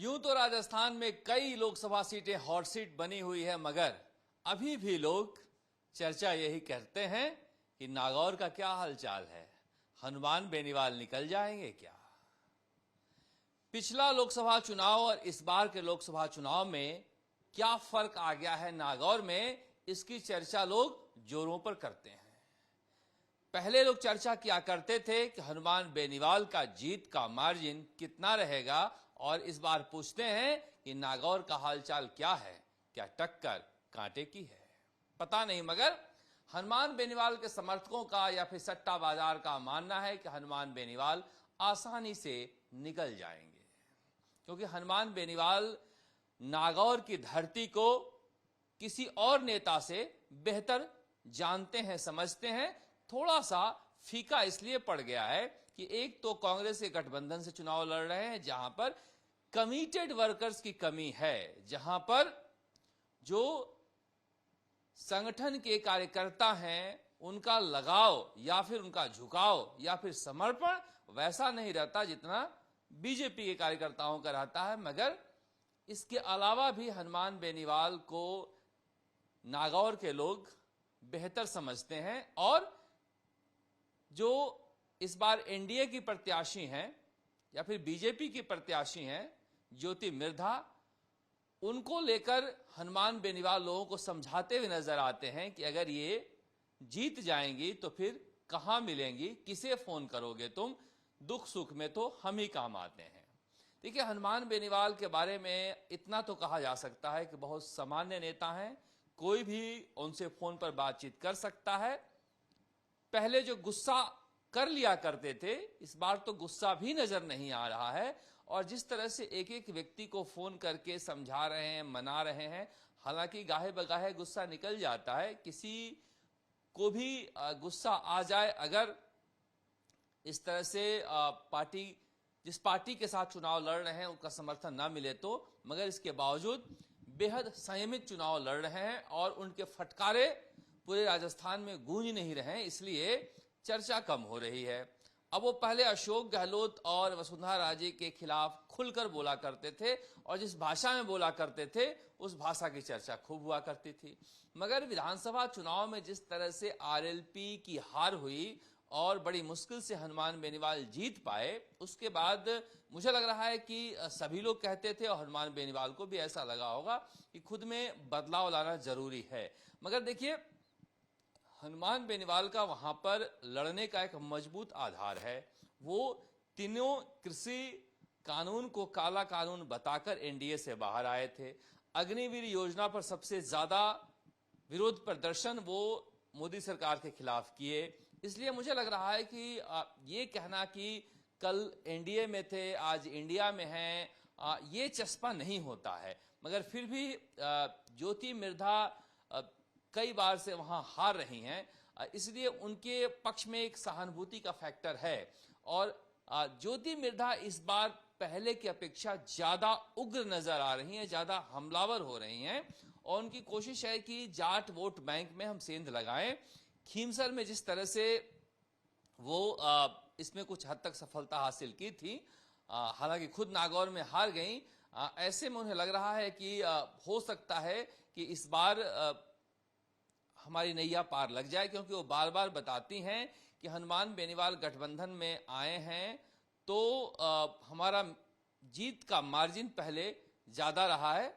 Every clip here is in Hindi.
यूं तो राजस्थान में कई लोकसभा सीटें हॉट सीट बनी हुई है, मगर अभी भी लोग चर्चा यही करते हैं कि नागौर का क्या हालचाल है, हनुमान बेनीवाल निकल जाएंगे क्या। पिछला लोकसभा चुनाव और इस बार के लोकसभा चुनाव में क्या फर्क आ गया है नागौर में, इसकी चर्चा लोग जोरों पर करते हैं। पहले लोग चर्चा किया करते थे कि हनुमान बेनीवाल का जीत का मार्जिन कितना रहेगा, और इस बार पूछते हैं कि नागौर का हालचाल क्या है, क्या टक्कर कांटे की है। पता नहीं, मगर हनुमान बेनीवाल के समर्थकों का या फिर सट्टा बाजार का मानना है कि हनुमान बेनीवाल आसानी से निकल जाएंगे, क्योंकि हनुमान बेनीवाल नागौर की धरती को किसी और नेता से बेहतर जानते हैं, समझते हैं। थोड़ा सा फीका इसलिए पड़ गया है कि एक तो कांग्रेस के गठबंधन से चुनाव लड़ रहे हैं, जहां पर कमिटेड वर्कर्स की कमी है, जहां पर जो संगठन के कार्यकर्ता हैं उनका लगाव या फिर उनका झुकाव या फिर समर्पण वैसा नहीं रहता जितना बीजेपी के कार्यकर्ताओं का रहता है। मगर इसके अलावा भी हनुमान बेनीवाल को नागौर के लोग बेहतर समझते हैं, और जो इस बार एनडीए की प्रत्याशी हैं या फिर बीजेपी की प्रत्याशी हैं ज्योति मिर्धा, उनको लेकर हनुमान बेनीवाल लोगों को समझाते हुए नजर आते हैं कि अगर ये जीत जाएंगी तो फिर कहां मिलेंगी, किसे फोन करोगे तुम, दुख सुख में तो हम ही काम आते हैं। देखिए, हनुमान बेनीवाल के बारे में इतना तो कहा जा सकता है कि बहुत सामान्य नेता हैं, कोई भी उनसे फोन पर बातचीत कर सकता है। पहले जो गुस्सा कर लिया करते थे, इस बार तो गुस्सा भी नजर नहीं आ रहा है, और जिस तरह से एक एक व्यक्ति को फोन करके समझा रहे हैं, मना रहे हैं। हालांकि गाहे बगाहे गुस्सा निकल जाता है, किसी को भी गुस्सा आ जाए अगर इस तरह से जिस पार्टी के साथ चुनाव लड़ रहे हैं उनका समर्थन ना मिले तो, मगर इसके बावजूद बेहद संयमित चुनाव लड़ रहे हैं और उनके फटकारे पूरे राजस्थान में गूंज नहीं रहे हैं, इसलिए चर्चा कम हो रही है। अब वो पहले अशोक गहलोत और वसुंधरा राजे के खिलाफ खुलकर बोला करते थे, और जिस भाषा में बोला करते थे उस भाषा की चर्चा खूब हुआ करती थी। मगर विधानसभा चुनाव में जिस तरह से आरएलपी की हार हुई और बड़ी मुश्किल से हनुमान बेनीवाल जीत पाए, उसके बाद मुझे लग रहा है कि सभी लोग कहते थे और हनुमान बेनीवाल को भी ऐसा लगा होगा कि खुद में बदलाव लाना जरूरी है। मगर देखिए, हनुमान बेनीवाल का वहां पर लड़ने का एक मजबूत आधार है। वो तीनों कृषि कानून को काला कानून बताकर एनडीए से बाहर आए थे। अग्निवीर योजना पर सबसे ज्यादा विरोध प्रदर्शन वो मोदी सरकार के खिलाफ किए। इसलिए मुझे लग रहा है कि ये कहना कि कल एनडीए में थे आज इंडिया में हैं, ये चस्पा नहीं होता है। मगर फिर भी ज्योति मिर्धा कई बार से वहां हार रही हैं, इसलिए उनके पक्ष में एक सहानुभूति का फैक्टर है। और ज्योति मिर्धा इस बार पहले की अपेक्षा ज्यादा उग्र नजर आ रही हैं, ज्यादा हमलावर हो रही हैं, और उनकी कोशिश है कि जाट वोट बैंक में हम सेंध लगाएं। खीमसर में जिस तरह से वो इसमें कुछ हद तक सफलता हासिल की थी, हालांकि खुद नागौर में हार गई, ऐसे में उन्हें लग रहा है कि हो सकता है कि इस बार हमारी नैया पार लग जाए, क्योंकि वो बार बार बताती हैं कि हनुमान बेनीवाल गठबंधन में आए हैं तो हमारा जीत का मार्जिन पहले ज्यादा रहा है।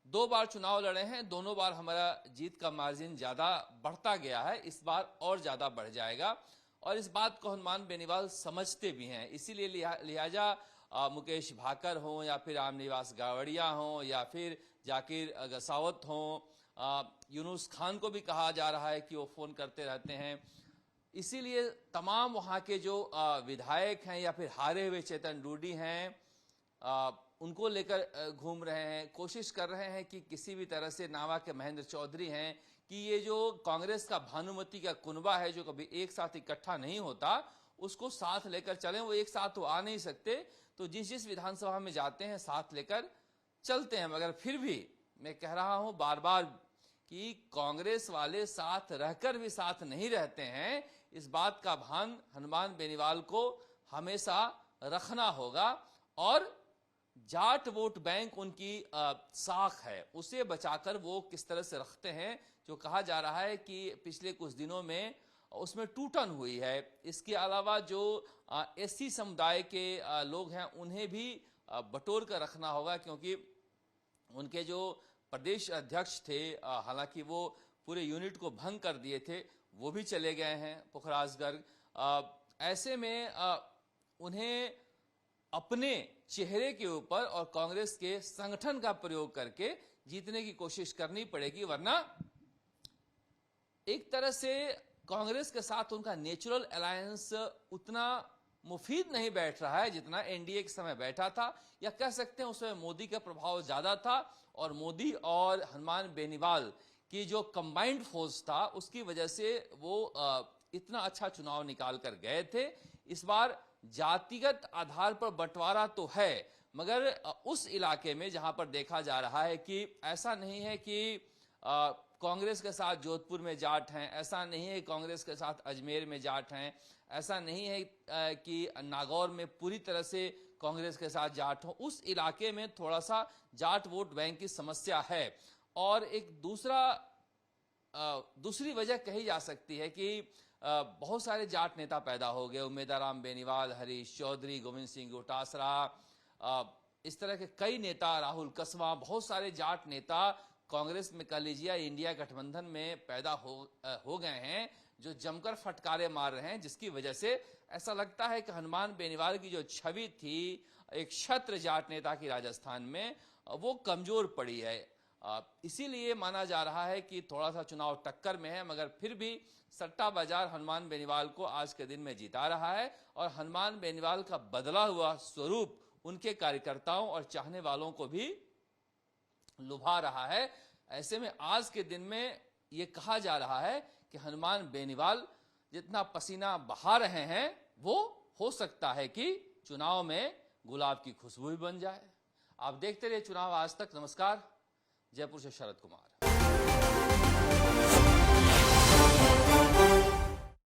2 बार चुनाव लड़े हैं, दोनों बार हमारा जीत का मार्जिन ज्यादा बढ़ता गया है, इस बार और ज्यादा बढ़ जाएगा। और इस बात को हनुमान बेनीवाल समझते भी हैं, इसीलिए लिहाजा मुकेश भाकर हों या फिर रामनिवास गावड़िया हों या फिर जाकिर गसावत हों, यूनुस खान को भी कहा जा रहा है कि वो फोन करते रहते हैं। इसीलिए तमाम वहां के जो विधायक हैं या फिर हारे हुए चेतन डूडी हैं, उनको लेकर घूम रहे हैं, कोशिश कर रहे हैं कि किसी भी तरह से नावा के महेंद्र चौधरी हैं कि ये जो कांग्रेस का भानुमति का कुनबा है जो कभी एक साथ इकट्ठा नहीं होता, उसको साथ लेकर चलें। वो एक साथ तो आ नहीं सकते, तो जिस जिस विधानसभा में जाते हैं साथ लेकर चलते हैं। मगर फिर भी मैं कह रहा हूं बार बार कि कांग्रेस वाले साथ रहकर भी साथ नहीं रहते हैं, इस बात का भान हनुमान बेनीवाल को हमेशा रखना होगा। और जाट वोट बैंक उनकी साख है, उसे बचाकर वो किस तरह से रखते हैं। जो कहा जा रहा है कि पिछले कुछ दिनों में उसमें टूटन हुई है। इसके अलावा जो एससी समुदाय के लोग हैं उन्हें भी बटोर कर रखना होगा, क्योंकि उनके जो प्रदेश अध्यक्ष थे, हालांकि वो पूरे यूनिट को भंग कर दिए थे, वो भी चले गए हैं पुखराज गर्ग। ऐसे में उन्हें अपने चेहरे के ऊपर और कांग्रेस के संगठन का प्रयोग करके जीतने की कोशिश करनी पड़ेगी, वरना एक तरह से कांग्रेस के साथ उनका नेचुरल अलायंस उतना मुफीद नहीं बैठ रहा है जितना एनडीए के समय बैठा था, या कह सकते हैं उसमें मोदी का प्रभाव ज्यादा था और मोदी और हनुमान बेनीवाल की जो कंबाइंड फोर्स था उसकी वजह से वो इतना अच्छा चुनाव निकाल कर गए थे। इस बार जातिगत आधार पर बंटवारा तो है, मगर उस इलाके में जहां पर देखा जा रहा है कि ऐसा नहीं है कि कांग्रेस के साथ जोधपुर में जाट हैं, ऐसा नहीं है कांग्रेस के साथ अजमेर में जाट हैं, ऐसा नहीं है कि नागौर में पूरी तरह से कांग्रेस के साथ जाट हो। उस इलाके में थोड़ा सा जाट वोट बैंक की समस्या है। और एक दूसरी वजह कही जा सकती है कि बहुत सारे जाट नेता पैदा हो गए, उम्मेदाराम बेनीवाल, हरीश चौधरी, गोविंद सिंह डोटासरा, इस तरह के कई नेता, राहुल कसवा, बहुत सारे जाट नेता कांग्रेस में कह लीजिए इंडिया गठबंधन में पैदा हो गए हैं, जो जमकर फटकारे मार रहे हैं, जिसकी वजह से ऐसा लगता है कि हनुमान बेनीवाल की जो छवि थी एक क्षत्र जाट नेता की राजस्थान में, वो कमजोर पड़ी है। इसीलिए माना जा रहा है कि थोड़ा सा चुनाव टक्कर में है, मगर फिर भी सट्टा बाजार हनुमान बेनीवाल को आज के दिन में जिता रहा है और हनुमान बेनीवाल का बदला हुआ स्वरूप उनके कार्यकर्ताओं और चाहने वालों को भी लुभा रहा है। ऐसे में आज के दिन में यह कहा जा रहा है कि हनुमान बेनीवाल जितना पसीना बहा रहे हैं वो हो सकता है कि चुनाव में गुलाब की खुशबू भी बन जाए। आप देखते रहिए चुनाव आज तक। नमस्कार। जयपुर से शरद कुमार।